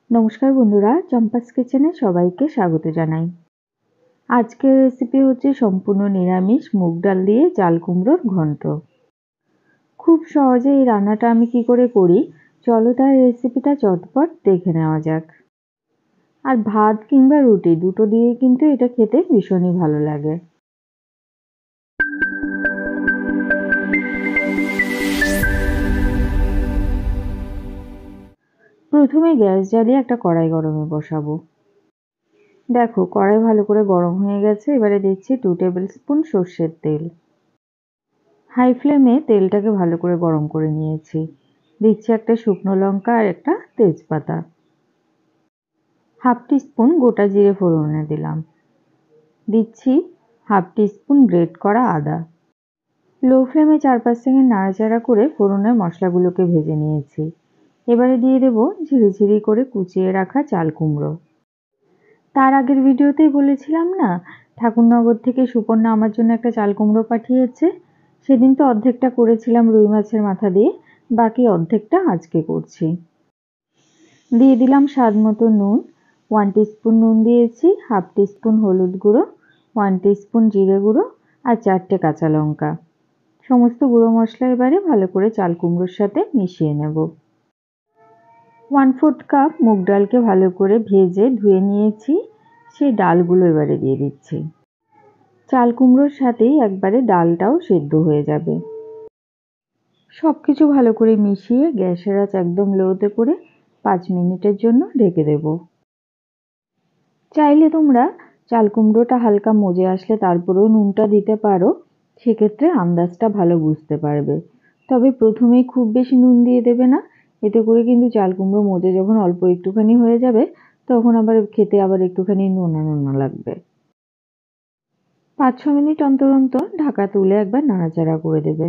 নমস্কার বন্ধুরা, চম্পাস কিচেনে সবাইকে স্বাগত জানাই। আজকের রেসিপি হচ্ছে সম্পূর্ণ নিরামিষ মুগ ডাল দিয়ে চাল কুমড়োর ঘন্ট। খুব সহজে এই রান্নাটা আমি কি করে করি চলো তার রেসিপিটা চটপট দেখে নেওয়া যাক। আর ভাত কিংবা রুটি দুটো দিয়ে কিন্তু এটা খেতে ভীষণই ভালো লাগে। প্রথমে গ্যাস জ্বালিয়ে একটা কড়াই গরমে বসাবো। দেখো কড়াই ভালো করে গরম হয়ে গেছে। এবারে দিচ্ছি 2 টেবিল স্পুন সর্ষের তেল। হাই ফ্লেমে তেলটাকে ভালো করে গরম করে নিয়েছি। দিচ্ছি একটা শুকনো লঙ্কা আর একটা তেজপাতা। হাফ টিস্পুন গোটা জিরে ফোড়নে দিলাম। দিচ্ছি হাফ টিস্পুন গ্রেট করা আদা। লো ফ্লেমে 4-5 সেকেন্ড নাড়াচাড়া করে ফোড়নের মশলাগুলোকে ভেজে নিয়েছি। এবারে দিয়ে দেব ঝিরিঝিরি করে কুচিয়ে রাখা চাল কুমড়ো। তার আগের ভিডিওতেই বলেছিলাম না, ঠাকুরনগর থেকে সুপর্ণা আমার জন্য একটা চাল কুমড়ো পাঠিয়েছে। সেদিন তো অর্ধেকটা করেছিলাম রুই মাছের মাথা দিয়ে, বাকি অর্ধেকটা আজকে করছি। দিয়ে দিলাম স্বাদ মতো নুন। 1 টিস্পুন নুন দিয়েছি, হাফ টিস্পুন হলুদ গুঁড়ো, 1 টিস্পুন জিরে গুঁড়ো আর 4টে কাঁচা লঙ্কা। সমস্ত গুঁড়ো মশলা এবারে ভালো করে চাল কুমড়োর সাথে মিশিয়ে নেব। 1/4 কাপ মুগ ডালকে ভালো করে ভেজে ধুয়ে নিয়েছি। সেই ডালগুলো এবারে দিয়ে দিচ্ছি। চাল কুমড়োর সাথেই একবারে ডালটাও সেদ্ধ হয়ে যাবে। সবকিছু ভালো করে মিশিয়ে গ্যাসের আঁচ একদম লোতে করে 5 মিনিটের জন্য ঢেকে দেব। চাইলে তোমরা চাল কুমড়োটা হালকা মজে আসলে তারপরেও নুনটা দিতে পারো, সেক্ষেত্রে আন্দাজটা ভালো বুঝতে পারবে। তবে প্রথমেই খুব বেশি নুন দিয়ে দেবে না, এতে করে কিন্তু চাল কুমড়ো মজে যখন অল্প একটুখানি হয়ে যাবে তখন আবার খেতে আবার একটুখানি নোনা নোনা লাগবে। 5-6 মিনিট অন্তর অন্তর ঢাকা তুলে একবার নাড়াচাড়া করে দেবে।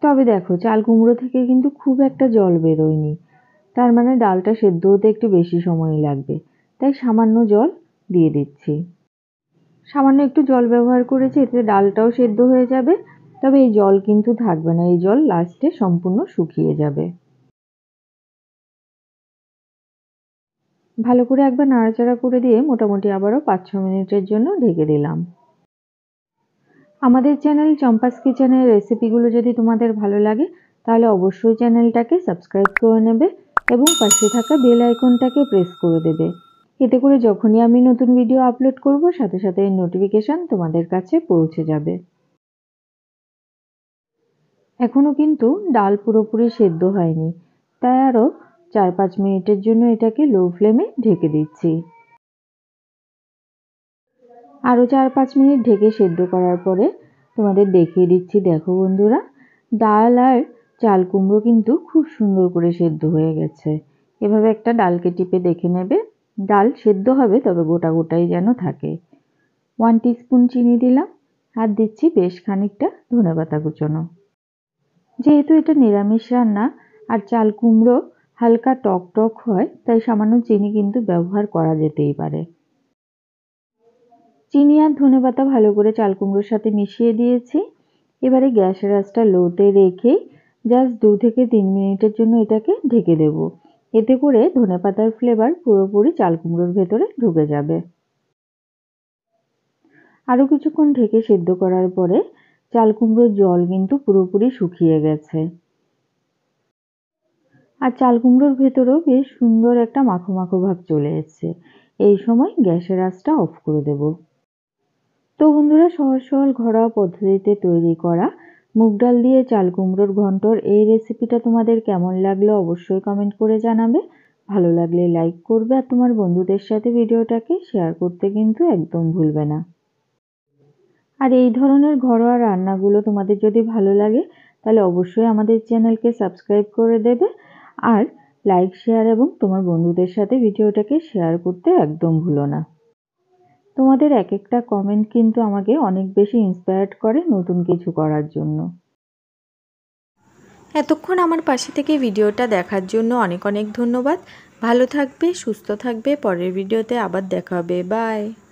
তবে দেখো চাল কুমড়ো থেকে কিন্তু খুব একটা জল বেরোয়নি, তার মানে ডালটা সেদ্ধ হতে একটু বেশি সময় লাগবে। তাই সামান্য জল দিয়ে দিচ্ছি। সামান্য একটু জল ব্যবহার করেছি, এতে ডালটাও সেদ্ধ হয়ে যাবে। তবে এই জল কিন্তু থাকবে না, এই জল লাস্টে সম্পূর্ণ শুকিয়ে যাবে। ভালো করে একবার নাড়াচাড়া করে দিয়ে মোটামুটি আবারও 5-6 মিনিটের জন্য ঢেকে দিলাম। আমাদের চ্যানেল চম্পাস কিচেনের রেসিপিগুলো যদি তোমাদের ভালো লাগে তাহলে অবশ্যই চ্যানেলটাকে সাবস্ক্রাইব করে নেবে এবং পাশে থাকা বেল আইকনটাকে প্রেস করে দেবে। এতে করে যখনই আমি নতুন ভিডিও আপলোড করব সাথে সাথে এর নোটিফিকেশন তোমাদের কাছে পৌঁছে যাবে। এখনো কিন্তু ডাল পুরোপুরি সেদ্ধ হয়নি, তাই আরও 4-5 মিনিটের জন্য এটাকে লো ফ্লেমে ঢেকে দিচ্ছি। আরও 4-5 মিনিট ঢেকে সেদ্ধ করার পরে তোমাদের দেখিয়ে দিচ্ছি। দেখো বন্ধুরা, ডাল আর চাল কুমড়ো কিন্তু খুব সুন্দর করে সেদ্ধ হয়ে গেছে। এভাবে একটা ডালকে টিপে দেখে নেবে, ডাল সেদ্ধ হবে তবে গোটা গোটাই যেন থাকে। 1 টিস্পুন চিনি দিলাম আর দিচ্ছি বেশ খানিকটা ধনেপাতা কুচোনো। যেহেতু এটা নিরামিষ রান্না আর চাল কুমড়ো হালকা টক টক হয়, তাই সামান্য চিনি কিন্তু ব্যবহার করা যেতেই পারে। চিনি আর ধনেপাতা ভালো করে চাল কুমড়োর সাথে মিশিয়ে দিয়েছি। এবারে গ্যাসের আঁচটা লোতে রেখে জাস্ট 2 থেকে 3 মিনিটের জন্য এটাকে ঢেকে দেব। এতে করে ধনেপাতার ফ্লেভার পুরোপুরি চাল কুমড়োর ভেতরে ঢুকে যাবে। আরও কিছুক্ষণ ঢেকে সেদ্ধ করার পরে চাল কুমড়োর জল কিন্তু পুরোপুরি শুকিয়ে গেছে আর চাল কুমড়োর ভেতরেও বেশ সুন্দর একটা মাখো মাখো ভাব চলে এসেছে। এই সময় গ্যাসের আঁচটা অফ করে দেব। তো বন্ধুরা, সহজ সরল ঘরোয়া পদ্ধতিতে তৈরি করা মুগ ডাল দিয়ে চাল কুমড়োর ঘন্টর এই রেসিপিটা তোমাদের কেমন লাগলো অবশ্যই কমেন্ট করে জানাবে। ভালো লাগলে লাইক করবে আর তোমার বন্ধুদের সাথে ভিডিওটাকে শেয়ার করতে কিন্তু একদম ভুলবে না। আর এই ধরনের ঘরোয়া রান্নাগুলো তোমাদের যদি ভালো লাগে তাহলে অবশ্যই আমাদের চ্যানেলকে সাবস্ক্রাইব করে দেবে আর লাইক শেয়ার এবং তোমার বন্ধুদের সাথে ভিডিওটাকে শেয়ার করতে একদম ভুলো না। তোমাদের এক একটা কমেন্ট কিন্তু আমাকে অনেক বেশি ইন্সপায়ার্ড করে নতুন কিছু করার জন্য। এতক্ষণ আমার পাশে থেকে ভিডিওটা দেখার জন্য অনেক অনেক ধন্যবাদ। ভালো থাকবে, সুস্থ থাকবে। পরের ভিডিওতে আবার দেখা হবে। বাই।